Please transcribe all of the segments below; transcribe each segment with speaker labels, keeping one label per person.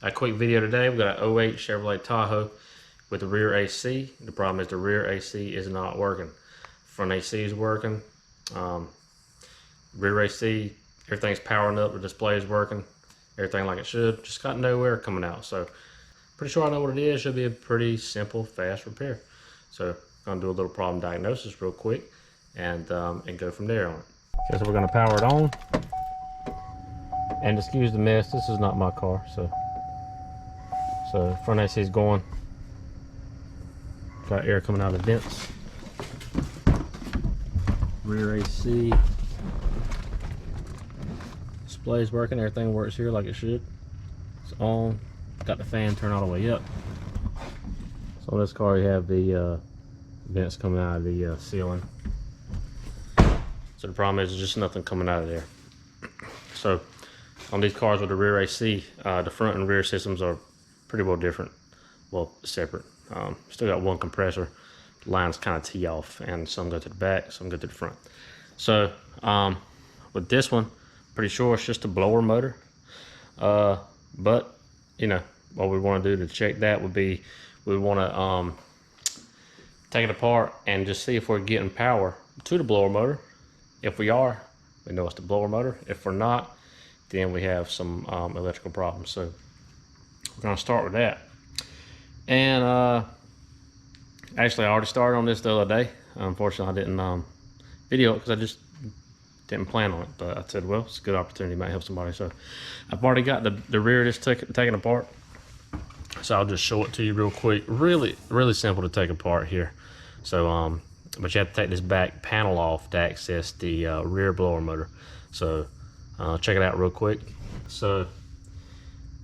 Speaker 1: A quick video today. We got an 08 Chevrolet Tahoe with the rear AC. The problem is the rear AC is not working. Front AC is working. Rear AC, everything's powering up. The display is working. Everything like it should. Just got no air coming out. So pretty sure I know what it is. Should be a pretty simple, fast repair. So I'm gonna do a little problem diagnosis real quick and go from there on it. Okay, so we're gonna power it on. And excuse the mess. This is not my car, so front AC is going. Got air coming out of the vents. Rear AC. Display's working. Everything works here like it should. It's on. Got the fan turned all the way up. So on this car, you have the vents coming out of the ceiling. So the problem is just nothing coming out of there. So on these cars with the rear AC, the front and rear systems are pretty well different, well separate. Still got one compressor. The lines kind of tee off, and some go to the back, some go to the front. So with this one, pretty sure it's just a blower motor. But you know what we want to do to check that would be we want to take it apart and just see if we're getting power to the blower motor. If we are, we know it's the blower motor. If we're not, then we have some electrical problems. So we're going to start with that. And actually I already started on this the other day. Unfortunately I didn't video it because I just didn't plan on it, but I said, well, it's a good opportunity, might help somebody. So I've already got the rear of this taken apart, so I'll just show it to you real quick. Really simple to take apart here. So but you have to take this back panel off to access the rear blower motor. So check it out real quick. So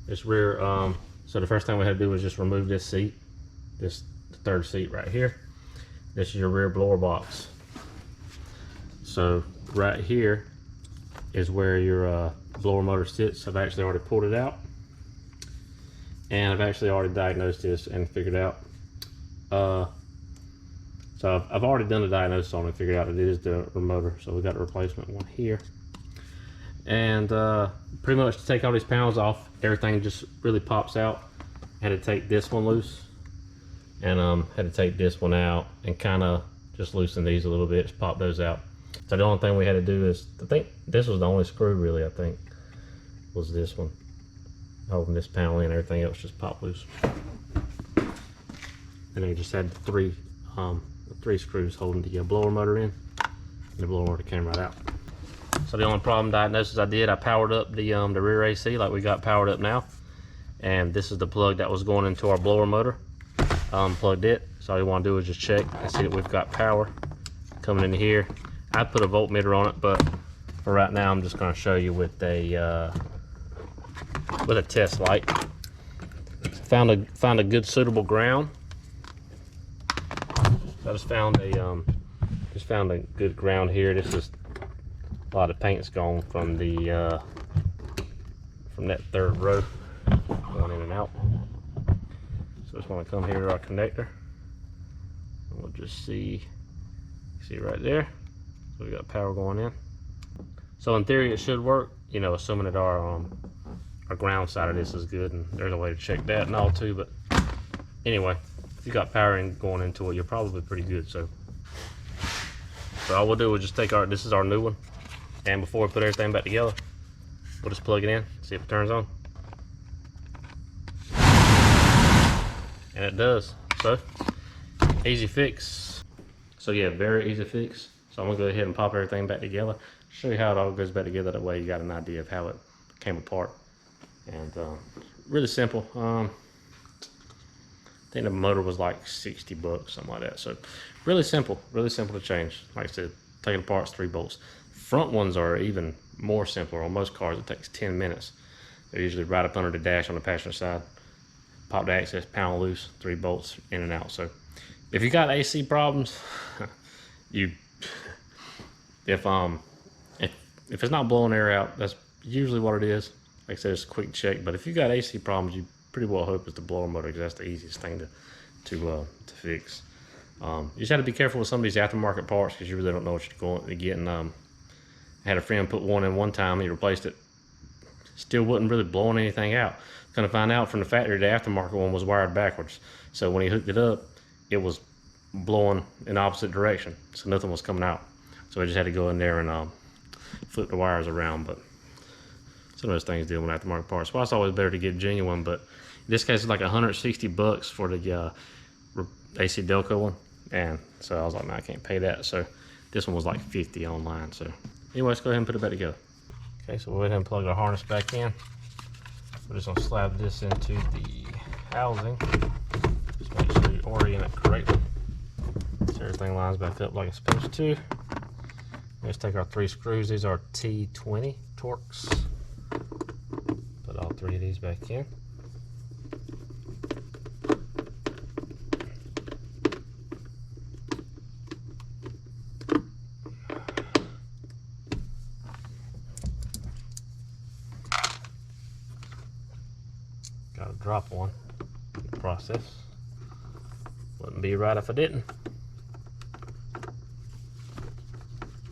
Speaker 1: this rear, so the first thing we had to do was just remove this seat, the third seat right here. This is your rear blower box. So right here is where your blower motor sits. I've actually already pulled it out, and I've actually already diagnosed this and figured out. So I've already done the diagnosis on it and figured out that it is the motor. So we got a replacement one here. And pretty much to take all these panels off, everything just really pops out. Had to take this one loose, and had to take this one out and kind of just loosen these a little bit, just pop those out. So the only thing we had to do is, I think this was the only screw really, I think, was this one, holding this panel in. Everything else just popped loose. And then you just had the three screws holding the blower motor in, and the blower motor came right out. So the only problem diagnosis I did, I powered up the rear AC like we got powered up now, and this is the plug that was going into our blower motor. Plugged it. So all you want to do is just check and see that we've got power coming in here. I put a voltmeter on it, but for right now I'm just going to show you with a test light. Found a good suitable ground. So I just found a good ground here. This is a lot of paint's gone from the from that third row going in and out. So I just want to come here to our connector, and we'll just see right there. So we got power going in. So in theory it should work, you know, assuming that our ground side of this is good, and there's a way to check that and all too. But anyway, if you got power going into it, you're probably pretty good. So all we'll do is just take this is our new one, and before we put everything back together, we'll just plug it in, see if it turns on. And it does. So easy fix. So yeah, very easy fix. So I'm gonna go ahead and pop everything back together, show you how it all goes back together. That way you got an idea of how it came apart. And really simple. I think the motor was like 60 bucks, something like that. So really simple to change. Like I said, take it apart, it's 3 bolts. Front ones are even more simpler. On most cars it takes 10 minutes. They're usually right up under the dash on the passenger side. Pop the access panel loose, 3 bolts in and out. So if you got AC problems, if it's not blowing air out, that's usually what it is. Like I said, it's a quick check. But if you got AC problems, you pretty well hope it's the blower motor, because that's the easiest thing to fix. You just have to be careful with some of these aftermarket parts, because you really don't know what you're going to get. And I had a friend put one in one time. He replaced it, still wasn't really blowing anything out. Gonna find out from the factory, the aftermarket one was wired backwards. So when he hooked it up, it was blowing in the opposite direction. So nothing was coming out. So I just had to go in there and flip the wires around. But some of those things deal with aftermarket parts. Well, it's always better to get genuine, but in this case it's like $160 for the AC Delco one. And so I was like, man, I can't pay that. So this one was like 50 online. So anyway, let's go ahead and put it back together. Okay, so we'll go ahead and plug our harness back in. We're just gonna slap this into the housing. Just make sure you orient it correctly so everything lines back up like it's supposed to. Let's take our 3 screws. These are T20 Torx. Put all 3 of these back in. Got to drop one in the process. Wouldn't be right if I didn't.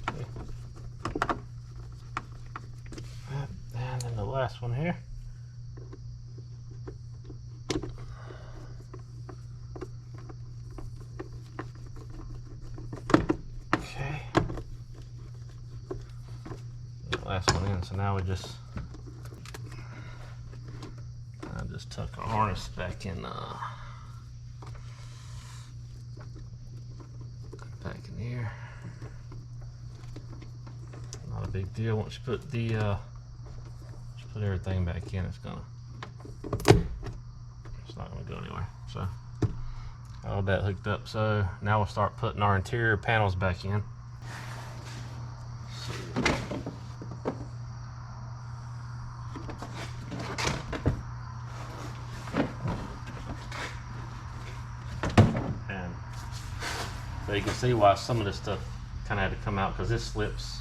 Speaker 1: Okay. And then the last one here. Okay. The last one in. So now we just tuck our harness back in here. Not a big deal. Once you put the just put everything back in, it's not gonna go anywhere. So all that hooked up. So now we'll start putting our interior panels back in. So you can see why some of this stuff kind of had to come out, because this slips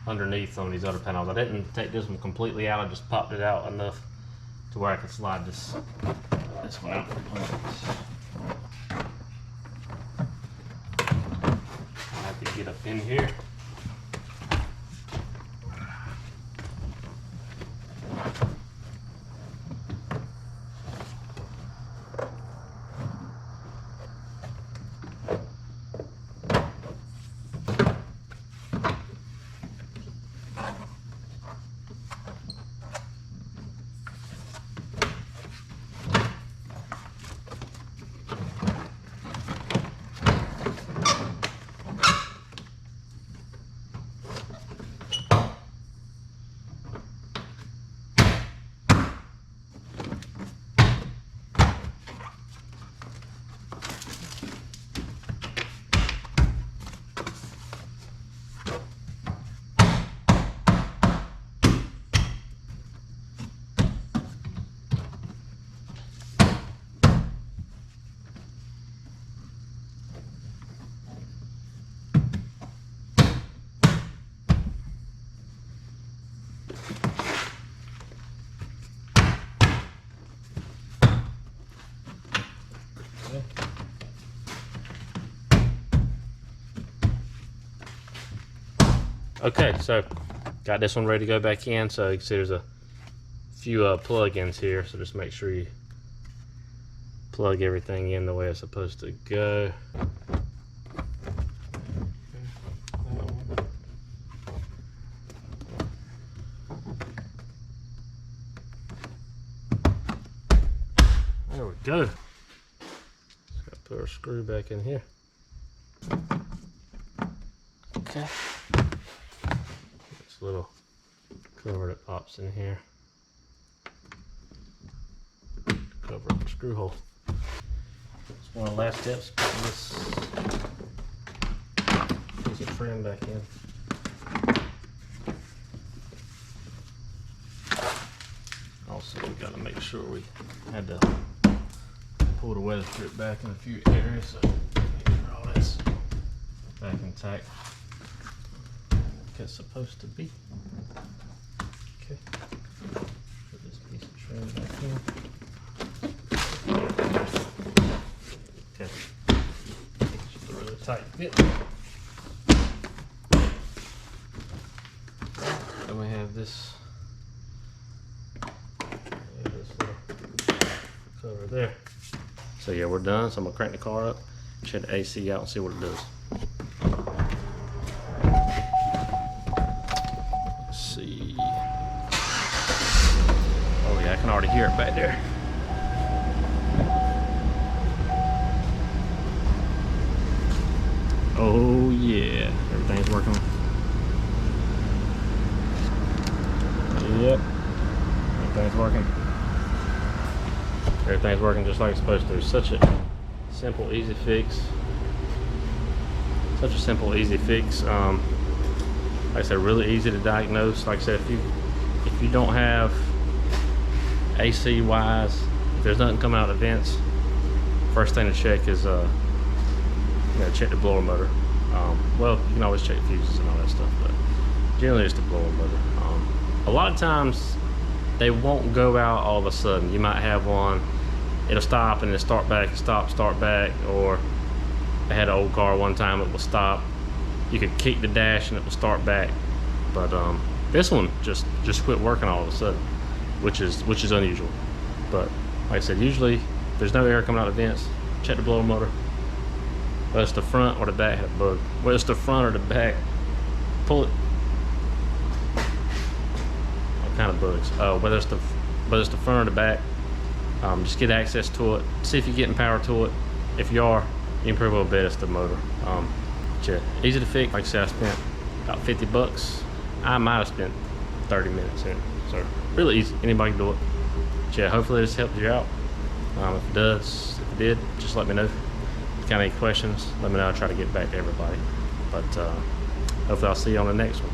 Speaker 1: underneath on these other panels. I didn't take this one completely out, I just popped it out enough to where I could slide this one out. I have to get up in here. Okay, so got this one ready to go back in. So you can see there's a few plug-ins here, so just make sure you plug everything in the way it's supposed to go. There we go. Just gotta put our screw back in here. Okay. This little cover that pops in here. Cover up the screw hole. It's one of the last steps, putting this piece of trim back in. Also, we got to make sure we had to pull the weather strip back in a few areas, so make sure all that's back intact like it's supposed to be. Okay, put this piece of trim back in. Okay, it's just a really tight fit. Then we have this little over there. So yeah, we're done. So I'm gonna crank the car up, check the AC out, and see what it does. Let's see. Oh yeah, I can already hear it back there. Oh yeah, everything's working. Yep, everything's working. Everything's working just like it's supposed to. Such a simple, easy fix. Such a simple, easy fix. Like I said, really easy to diagnose. Like I said, if you don't have AC wise, if there's nothing coming out of the vents, first thing to check is check the blower motor. Well, you can always check fuses and all that stuff, but generally it's the blower motor. A lot of times they won't go out all of a sudden. You might have one, it'll stop and then start back, start back, or I had an old car one time, it will stop. You could kick the dash and it will start back. But this one just quit working all of a sudden, which is unusual. But like I said, usually if there's no air coming out of the vents, check the blower motor. Whether it's the front or the back had a bug. Whether it's the front or the back, pull it. What kind of bugs? Whether it's the front or the back, just get access to it. See if you're getting power to it. If you are, you can pretty well bet it's the motor. Yeah, easy to fix. Like I said, I spent about 50 bucks. I might have spent 30 minutes in it. So really easy. Anybody can do it. Yeah, hopefully this helped you out. If it does, if it did, just let me know. If you got any questions, let me know. I'll try to get back to everybody. But hopefully I'll see you on the next one.